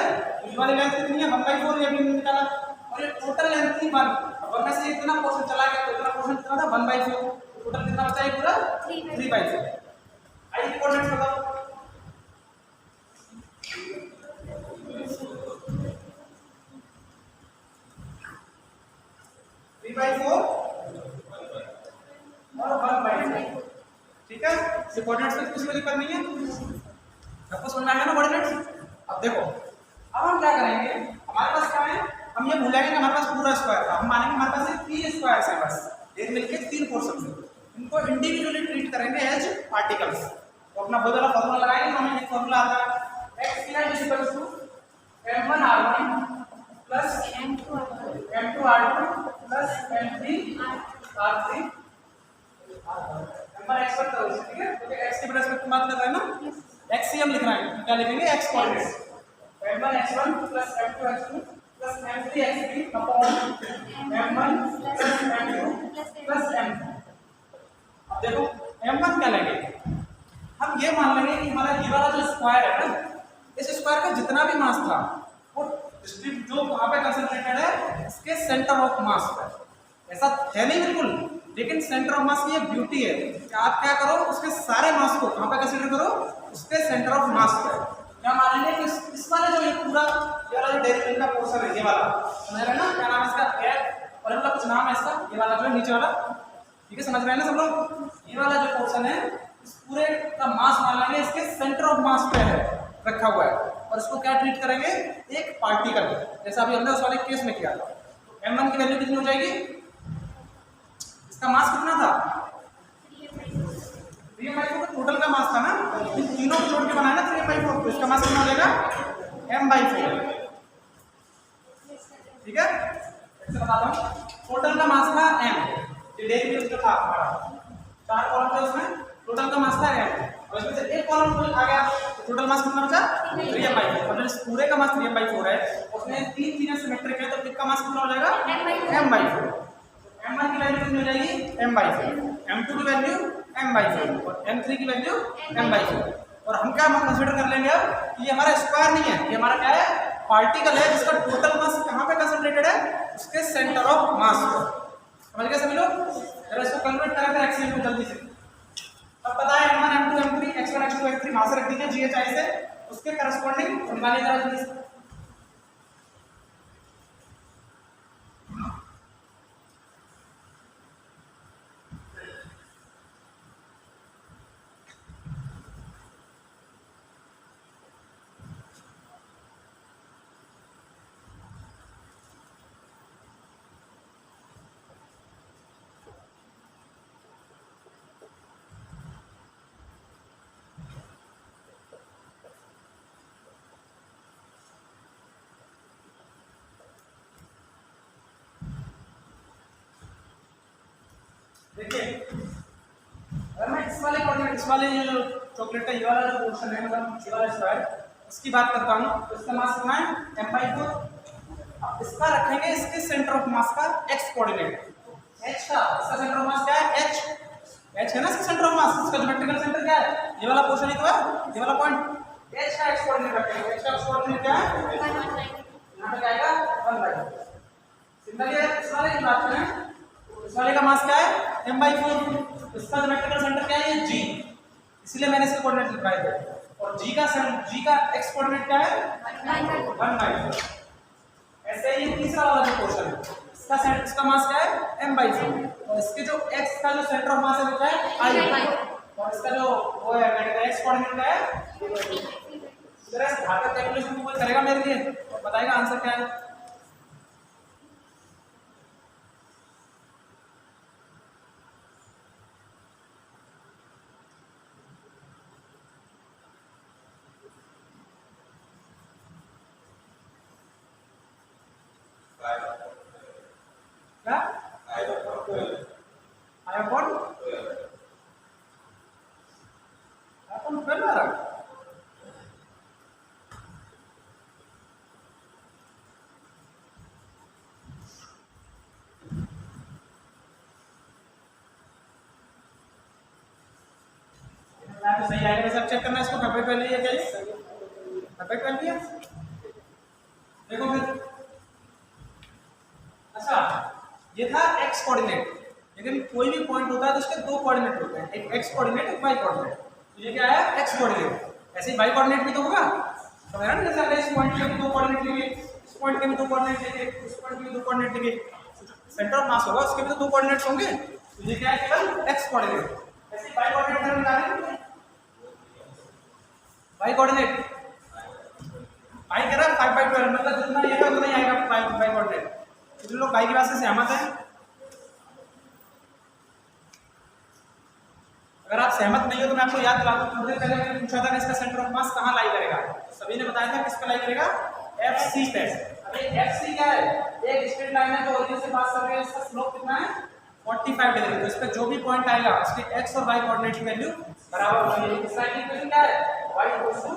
इस वाली लेंथ कितनी है 1/4, ये भी निकाला, और ये टोटल लेंथ थी 1, अब में से इतना पोर्शन चला गया तो इतना पोर्शन कितना था 1/4, टोटल कितना बचा है पूरा 3/4। आई के कोऑर्डिनेट्स बताओ, और 1/4, ठीक है। ये कोऑर्डिनेट्स में किसी को दिक्कत नहीं है, सबको समझ में आ गया ना कोऑर्डिनेट्स। अब देखो अब हम क्या करेंगे, हमारे पास क्या है, हम ये भूलेंगे कि हमारे पास पूरा स्क्वायर था, हम मानेंगे हमारे पास 3 स्क्वायर्स हैं, बस एक मिलके 3 पोर्शन में, इनको इंडिविजुअली ट्रीट करेंगे एज पार्टिकल्स। तो अपना बहुत बड़ा फॉर्मूला लगाएंगे, हमें एक फॉर्मूला आता है x = m1r1 m2r2 m3r3 number x पर करो, ठीक है। तो x के रेस्पेक्ट में बात कर रहे हैं ना, x ही हम लिख रहे हैं, क्या लिखेंगे x coordinates m1x1 m2x2 m3x3 upon m1 m2 m2। अब देखो m1 क्या लेंगे, हम ये मान लेंगे कि हमारा ये वाला जो स्क्वायर है ना, इस स्क्वायर का जितना भी मास था वो डिस्ट्रीब्यूट जो वहां पे कंसंट्रेटेड है इसके सेंटर ऑफ मास पर। ऐसा है नहीं बिल्कुल, लेकिन सेंटर ऑफ मास की ये ब्यूटी है कि आप क्या करो उसके सारे मास को कहां पे कंसीडर करो, उसके सेंटर ऑफ मास पर। क्या मानेंगे कि इस वाला जो ये पूरा ये वाला जो डेरिवेटिव का पोर्शन है, ये वाला समझ रहे हैं ना, क्या नाम है इसका गैप और मतलब कुछ नाम है इसका, ये वाला जो है नीचे वाला, ठीक है समझ रहे हैं ना सब लोग। ये वाला जो पोर्शन है इस पूरे का मास मान लेंगे इसके सेंटर ऑफ मास पे है रखा हुआ है, और इसको क्या ट्रीट करेंगे एक पार्टिकल, जैसा अभी हमने उस वाले केस में किया था। तो m1 की वैल्यू कितनी हो जाएगी, इसका मास कितना था 3/4 का टोटल का मास था ना, इन तीनों को जोड़ के बनाया ना 3/4, तो इसका मास कितना हो जाएगा m/4, ठीक है। ऐसे बताता हूं, टोटल का मास था m, ये डेरिवेटिव का था हमारा 4 कॉलम थे उसमें, टोटल का मास था और इसमें से एक कॉलम आ गया तो टोटल मास कितना बचा 3m/4। मतलब इस पूरे का मास 3m/4 है, उसमें तीन चीजें सिमेट्रिक है तो किसका मास कितना हो जाएगा m/4। m1 की वैल्यू कितनी हो जाएगी m/4, m2 की वैल्यू m/4 और m3 की वैल्यू m/4। और हम क्या कंसीडर कर लेंगे अब कि ये हमारा स्क्वायर नहीं है, ये हमारा क्या है पार्टिकल है जिसका टोटल मास कहाँ पे कंसंट्रेटेड है उसके सेंटर ऑफ मास पर। समझ गए सभी लोग? जरा इसको कन्वर्ट करा कर एक्सएल को जल्दी से। अब पता है m1 m2 m3 x1 x2 x3 वहां से रख दीजिए GHI से, उसके करस्पॉन्डिंग निकालिए जरा जल्दी से। देखिए अगर मैं इस वाले कोऑर्डिनेट, इस वाले ये जो चॉकलेट का ये वाला जो पोर्शन है मतलब ये वाला स्क्वायर, इसकी बात करता हूँ तो इसका मास कितना है m/4। अब इसका रखेंगे इसके सेंटर ऑफ मास का x कोऑर्डिनेट h का, इसका सेंटर ऑफ मास क्या है h है ना इसका सेंटर ऑफ मास, इसका ज्योमेट्रिकल सेंटर क्या है ये वाला पोर्शन ही तो है, ये वाला पॉइंट h का x कोऑर्डिनेट रखेंगे। h का x कोऑर्डिनेट क्या है यहाँ पे आएगा 1/4। सिंपल है। इस वाले की बात करें इस वाले का मास क्या है m/4, इसका ज्योमेट्रिकल सेंटर क्या है g, इसलिए मैंने इसके कोऑर्डिनेट लिखवाए थे। और g का x कोऑर्डिनेट क्या है 1/4। ऐसे ही तीसरा वाला जो पोर्शन है इसका मास क्या है m/4 और इसके जो x का जो सेंटर ऑफ मास है वो क्या है i और इसका जो वो है x कोऑर्डिनेट क्या है। जरा इस घातांक कैलकुलेशन को कोई करेगा मेरे लिए और बताएगा आंसर क्या है। क्या आया कौन अपन कर रहा है तो सही आएगा। सब चेक करना इसको परफेक्ट वैल्यू है क्या, परफेक्ट वैल्यू है देखो फिर। अच्छा ये था x कोऑर्डिनेट, लेकिन कोई भी पॉइंट होता है तो उसके दो कोऑर्डिनेट होते हैं, एक x कोऑर्डिनेट एक y कोऑर्डिनेट। तो ये क्या है x कोऑर्डिनेट, ऐसे ही y कोऑर्डिनेट भी तो होगा समझ रहे हैं ना। जैसे अगर इस पॉइंट के भी दो कोऑर्डिनेट लेंगे, इस पॉइंट के भी दो कोऑर्डिनेट लेंगे, इस पॉइंट के भी दो कोऑर्डिनेट लेंगे, सेंटर ऑफ मास होगा उसके भी तो दो कोऑर्डिनेट्स होंगे। तो ये क्या है केवल x कोऑर्डिनेट। ऐसे ही y कोऑर्डिनेट का निकालेंगे, y कोऑर्डिनेट y कह रहा है 5/12 मतलब जितना ये उतना ही आएगा y कोऑर्डिनेट। कितने लोग y की बात से सहमत हैं? अगर आप सहमत नहीं हो तो मैं आपको याद दिला दूं, थोड़ी देर पहले मैंने पूछा था कि इसका सेंटर ऑफ मास कहां लाई करेगा, सभी ने बताया था किस पे लाई करेगा FC पे। अब ये FC क्या है, एक स्ट्रेट लाइन है जो ओरिजिन से पास कर रही है, इसका स्लोप कितना है 45 डिग्री। तो इस पे जो भी पॉइंट आएगा उसके x और y कोऑर्डिनेट की वैल्यू बराबर होगी। इस लाइन की इक्वेशन क्या है y x, तो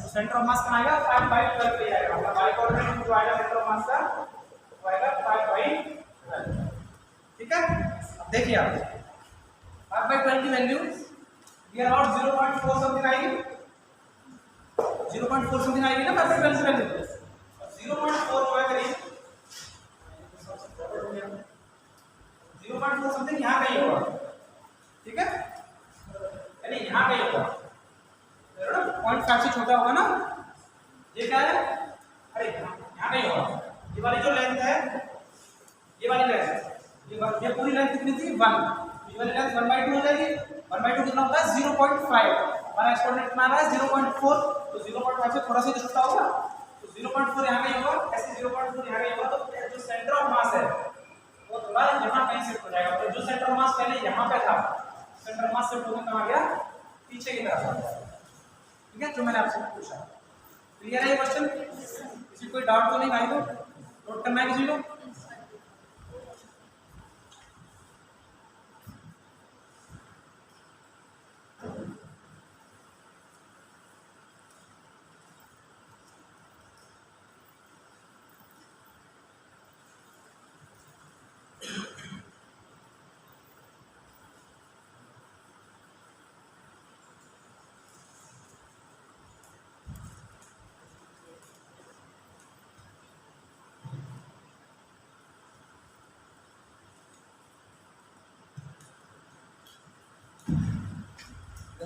सेंटर ऑफ मास कहां आएगा 5/12 पे आएगा। मतलब y कोऑर्डिनेट जो आएगा सेंटर ऑफ मास का वो आएगा 5/12। ठीक है। अब देखिए आप 5/12 की वैल्यू नियर अबाउट 0.4 समथिंग आएगी, 0.4 समथिंग आएगी ना 5/12 की वैल्यू। 0.4 होगा करीब 0.4 समथिंग यहाँ कहीं होगा, ठीक है, यानी यहाँ कहीं होगा। 0.5 से छोटा होगा ना, ये क्या है अरे यहाँ कहीं होगा। ये वाली जो लेंथ है, ये वाली लेंथ, ये पूरी लेंथ कितनी थी 1, ये वाली लेंथ 1/2 हो जाएगी। 1/2 कितना होता है 0.5, हमारा एक्सपोनेंट कितना आ रहा है 0.4, तो 0.5 से थोड़ा सा छोटा होगा तो 0.4 यहाँ कहीं होगा, ऐसे 0.4 यहाँ कहीं होगा। तो जो सेंटर ऑफ मास है वो थोड़ा यहाँ कहीं शिफ्ट हो जाएगा। तो जो सेंटर ऑफ मास पहले यहाँ पे था, सेंटर ऑफ मास शिफ्ट होकर कहाँ आ गया पीछे की तरफ। ठीक है, जो मैंने आपसे पूछा क्लियर है ये क्वेश्चन? किसी कोई डाउट तो नहीं भाई? तो नोट करना है किसी को?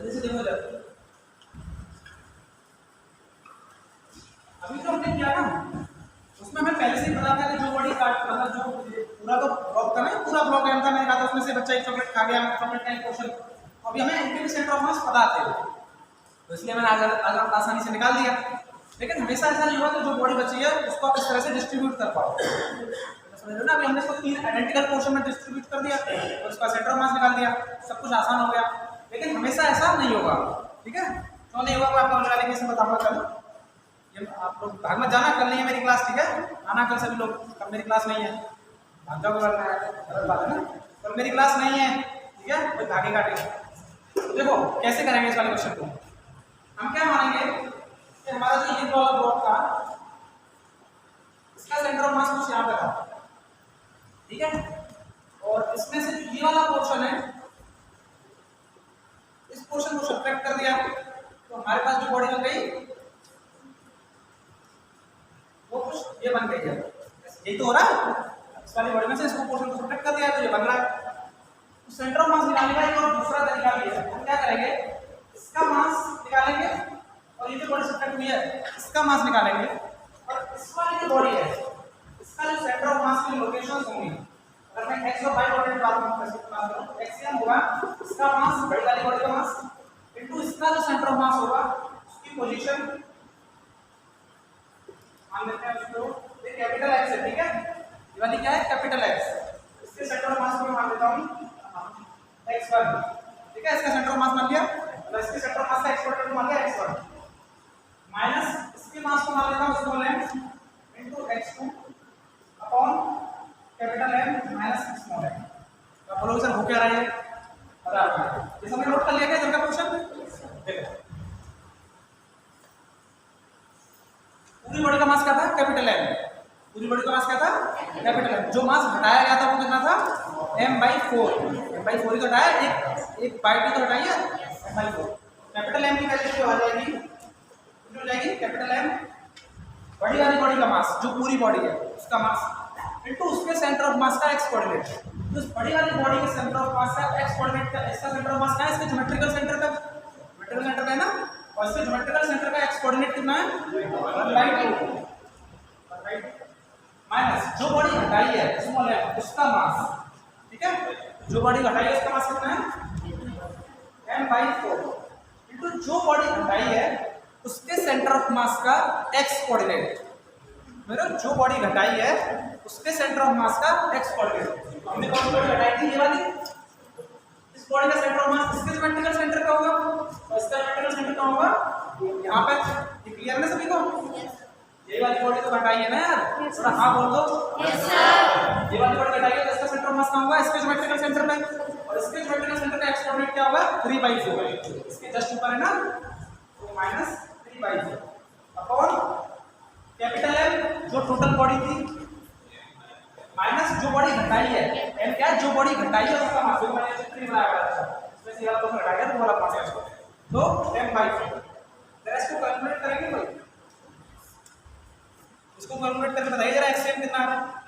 जल्दी से देखो जरा। अभी जो हमने किया ना उसमें हमें पहले से ही पता था कि जो बॉडी काट मतलब जो पूरा तो ब्लॉक था ना, पूरा ब्लॉक एम था, मैंने कहा था उसमें से बच्चा एक चॉकलेट खा गया, चॉकलेट का एक पोर्शन। अभी हमें इनके भी सेंटर ऑफ मास पता थे, तो इसलिए मैंने आगे आसानी से निकाल दिया। लेकिन हमेशा ऐसा नहीं हुआ कि जो बॉडी बची है उसको आप इस तरह से डिस्ट्रीब्यूट कर पाओ, समझ रहे हो ना। अभी हमने इसको 3 आइडेंटिकल पोर्शन में डिस्ट्रीब्यूट कर दिया और उसका सेंटर ऑफ मास निकाल दिया, सब कुछ आसान हो गया। लेकिन हमेशा ऐसा नहीं होगा, ठीक है। क्यों नहीं होगा मैं आपको अगले वाले से बताऊंगा कल। ये आप लोग भाग मत जाना, कल नहीं है मेरी क्लास, ठीक है। आना कल सभी लोग, कल मेरी क्लास नहीं है, भाग जाओगे वरना गलत बात है ना। कल मेरी क्लास नहीं है, ठीक है, कोई भागे काटेगा। देखो कैसे करेंगे इस वाले क्वेश्चन को। हम क्या मानेंगे कि हमारा जो ये वाला ब्लॉक था इसका सेंटर ऑफ मास कुछ यहाँ पे था, ठीक है। और इसमें से ये वाला पोर्शन है, इस पोर्शन को सब्ट्रैक्ट कर दिया तो हमारे पास जो बॉडी बन गई वो कुछ ये बन गई है। यही तो हो रहा है, इस वाली बॉडी में से इसको पोर्शन को सब्ट्रैक्ट कर दिया तो ये बन रहा है। तो सेंटर ऑफ मास निकालने का एक और दूसरा तरीका भी है। हम क्या करेंगे, इसका मास निकालेंगे और ये जो बॉडी सब्ट्रैक्ट हुई है इसका मास निकालेंगे, और इस वाली जो बॉडी है इसका जो सेंटर ऑफ मास की लोकेशंस होंगी, अगर मैं x और y कोऑर्डिनेट बात करूं, x m होगा इसका मास, बड़ी वाली बॉडी का मास, इनटू इसका जो सेंटर ऑफ मास होगा उसकी पोजीशन, मान लेते हैं उसको ये कैपिटल X है, ठीक है। ये वाली क्या है, कैपिटल X। इसके सेंटर ऑफ मास को मैं मान लेता हूं x1, ठीक है। इसका सेंटर ऑफ मास मान लिया, और इसके सेंटर ऑफ मास का x कोऑर्डिनेट मान लिया x1, माइनस इसके मास को मान लेता हूं small m into x2 upon capital M minus small m। तो आप बोलोगे सर हो क्या रहा है, बता रहा हूं। ये हमने नोट कर लिया क्या इधर का क्वेश्चन। देखो पूरी बॉडी का मास क्या था, कैपिटल M। पूरी बॉडी का मास क्या था, कैपिटल M। जो मास हटाया गया था वो कितना था, m/4। m/4 ही तो हटाया, एक बाई टी तो हटाई है, m/4। कैपिटल M की वैल्यू क्या हो जाएगी, जो जाएगी कैपिटल M बड़ी वाली बॉडी का मास, जो पूरी बॉडी है उसका मास इनटू उसके सेंटर ऑफ मास का x कोऑर्डिनेट। तो इस बड़ी वाली बॉडी के सेंटर ऑफ मास का x कोऑर्डिनेट का, इसका सेंटर ऑफ मास क्या है, इसके ज्योमेट्रिकल सेंटर का, ज्योमेट्रिकल सेंटर का है ना, और इसके ज्योमेट्रिकल सेंटर का x कोऑर्डिनेट कितना है 1/2 माइनस जो बॉडी हटाई है स्मॉल m उसका मास, ठीक है। जो बॉडी हटाई है उसका मास कितना है m/4 इनटू जो बॉडी हटाई है उसके सेंटर ऑफ मास का x कोऑर्डिनेट। मेरा जो बॉडी घटाई है उसके सेंटर ऑफ मास का x कोऑर्डिनेट। हमने कौन सी बॉडी घटाई थी, ये वाली। इस बॉडी का सेंटर ऑफ मास इसके ज्योमेट्रिकल सेंटर का होगा, और इसका ज्योमेट्रिकल सेंटर कहाँ होगा, यहाँ पे। ये क्लियर है सभी को। ये वाली बॉडी तो घटाई है ना यार, थोड़ा हाँ बोल दो। Yes sir. ये वाली बॉडी घटाई है तो इसका सेंटर ऑफ मास कहाँ होगा, इसके ज्योमेट्रिकल सेंटर पे, और इसके ज्योमेट्रिकल सेंटर का x कोऑर्डिनेट क्या होगा 3/4। इसके जस्ट ऊपर है ना, तो माइनस 3/4 अपॉन कैपिटल M जो टोटल बॉडी थी, माइनस जो बॉडी घटाई है, m क्या है, जो बॉडी घटाई है उसका मास, जो मैंने चित्र बनाया था इसमें से वाला तो घटाया गया तो वाला मास है इसको, तो m/4। जरा इसको कैलकुलेट करेंगे भाई, इसको कैलकुलेट करके बताइए जरा x m कितना आ रहा है।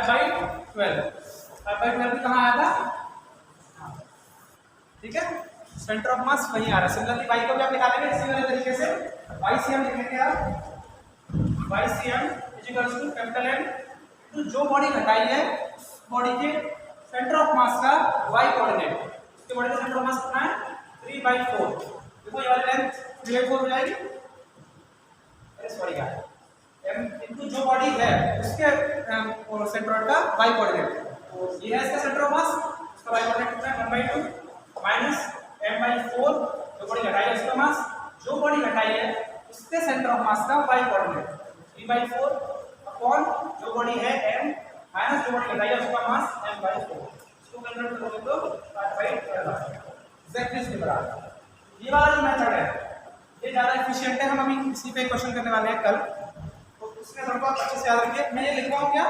फाइव बाई 12 कहाँ आया था, ठीक है। सेंटर ऑफ मास वहीं आ रहा है। सिमिलरली y को भी आप निकालेंगे इसी वाले तरीके से, YCM लिखेंगे आप, YCM equals to capital M तो जो बॉडी घटाई है उस बॉडी के सेंटर ऑफ मास का y कोऑर्डिनेट। इसके बॉडी का सेंटर ऑफ मास कितना है 3/4। देखो ये वाली लेंथ 3/4 हो जाएगी, अरे सॉरी यार, m इनटू जो बॉडी है उसके सेंटर का y कोऑर्डिनेट, तो ये है इसका सेंटर ऑफ मास, इसका y कोऑर्डिनेट कितना है 1/2 माइनस m/4 जो बॉडी घटाई है उसका मास, जो बॉडी घटाई है उसके सेंटर ऑफ मास का y कोऑर्डिनेट 3/4 अपॉन जो बॉडी है m माइनस जो बॉडी घटाई है उसका मास m/4। इसको कैलकुलेट करोगे तो 5/12 एग्जैक्टली इसके बराबर। ये वाला जो मेथड है ये ज़्यादा एफिशिएंट है। हम अभी इसी पे क्वेश्चन करने वाले हैं कल, तो उसमें थोड़ा अच्छे से याद रखिए। मैं ये लिख रहा हूँ क्या,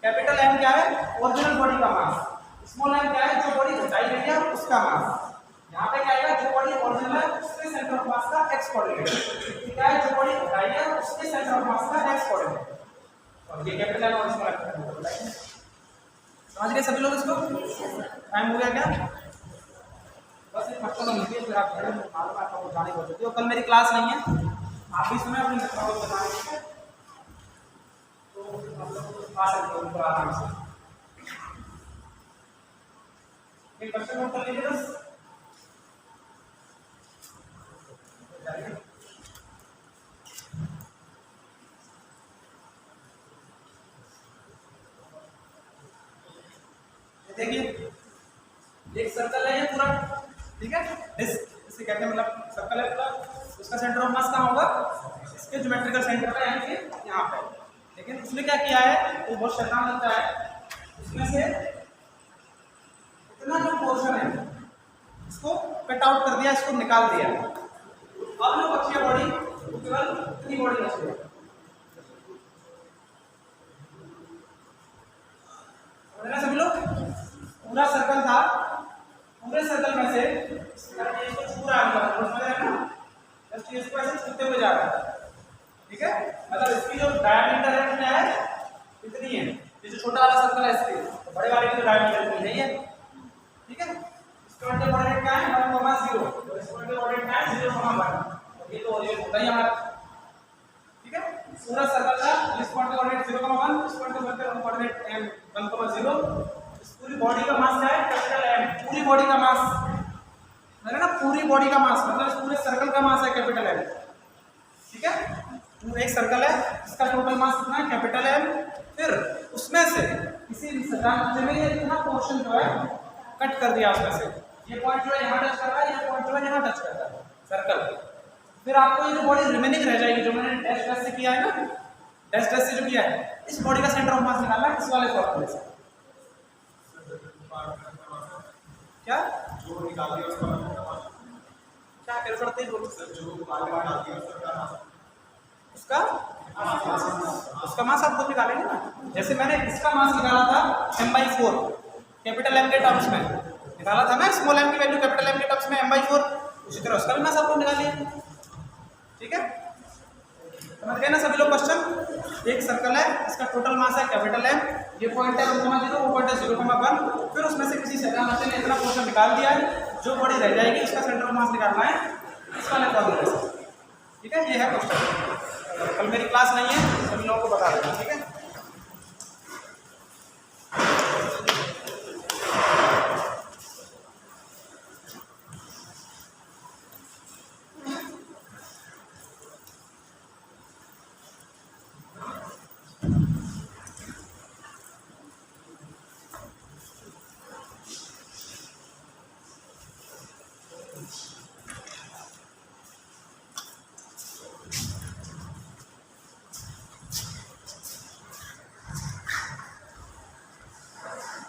कैपिटल एम क्या है, ओरिजिनल बॉडी का मास, स्मॉल एम क्या है, जो बॉडी घटाई गई है उसका मास। यहाँ पे क्या आएगा, जो बॉडी ओरिजिनल है उसके सेंटर ऑफ मास का एक्स कोऑर्डिनेट, क्या है, जो बॉडी घटाई है उसके सेंटर ऑफ मास का एक्स कोऑर्डिनेट, और ये कैपिटल एम और स्मॉल एम। समझ गए सभी लोग इसको? टाइम हो गया क्या? बस एक क्वेश्चन लिखिए, फिर आप घर में मालूम आपको जाने को होती है। कल मेरी क्लास नहीं है, आप भी सुने अपनी मित्रों को बताएंगे तो हम लोग आ सकते हो ऊपर आराम से। एक क्वेश्चन नोट कर लीजिए बस। देखिए एक सर्कल है ये पूरा, ठीक है, इसे कहते हैं, मतलब सर्कल है पूरा, उसका सेंटर ऑफ मास कहाँ होगा, इसके ज्योमेट्रिकल सेंटर पे यानी कि यहाँ पे। लेकिन उसने क्या किया है, वो बहुत शैतान लगता है, उसमें से इतना जो पोर्शन है इसको कट आउट कर दिया, इसको निकाल दिया। अब जो बची है बॉडी, केवल इतनी बॉडी बची है। सभी लोग, पूरा सर्कल था, पूरे सर्कल में से इसको छू रहा है ना, जस्ट इसको ऐसे छूते हुए जा रहा है, ठीक है, मतलब इसकी जो डायमीटर है क्या है, इतनी है। ये जो छोटा वाला सर्कल है इसकी, तो बड़े वाले की डायमीटर इतनी नहीं है, ठीक है। इसका कोऑर्डिनेट क्या है, 1,0, और इसका कोऑर्डिनेट क्या है, 0,1। ये तो ओरिजिन होता ही हमारा, ठीक है। पूरा सर्कल का इस पॉइंट का कोऑर्डिनेट 0,1, इस पॉइंट का कोऑर्डिनेट 1,0। इस पूरी बॉडी का मास क्या है, कैपिटल एम, पूरी बॉडी का मास है ना, पूरी बॉडी का मास मतलब इस पूरे सर्कल का मास है कैपिटल एम, ठीक है। पूरा एक सर्कल है, इसका टोटल मास कितना है, कैपिटल एम। फिर उसमें से किसी सजांक में ये इतना पोर्शन जो है कट कर दिया, उसमें से ये पॉइंट जो है यहाँ टच कर रहा है, ये पॉइंट जो है यहाँ टच कर रहा है सर्कल। फिर आपको ये जो बॉडी रिमेनिंग रह जाएगी, जो मैंने डैश डैश से किया है ना, डैश डैश से जो किया है, इस बॉडी का सेंटर ऑफ मास निकालना है इस वाले फॉर्मूले से। क्या जो निकाल दिया उसका क्या कर सकते हैं, जो निकाल दिया उसका मास आप खुद निकालेंगे ना। जैसे मैंने इसका मास निकाला था m/4 कैपिटल एम के टर्म्स में निकाला था ना, स्मॉल एम की वैल्यू कैपिटल एम के टर्म्स में m/4, उसी तरह उसका भी मास आपको निकालिए, ठीक है। समझ गए ना सभी लोग क्वेश्चन? एक सर्कल है, इसका टोटल मास है कैपिटल एम, ये पॉइंट है 1,0, वो पॉइंट है 0,1। फिर उसमें से किसी सजांक ने इतना पोर्शन निकाल दिया है, जो बॉडी रह जाएगी उसका सेंटर ऑफ मास निकालना है इस वाले फॉर्मूले से, ठीक है। ये है क्वेश्चन। कल मेरी क्लास नहीं है, सभी लोगों को बता देना, ठीक है।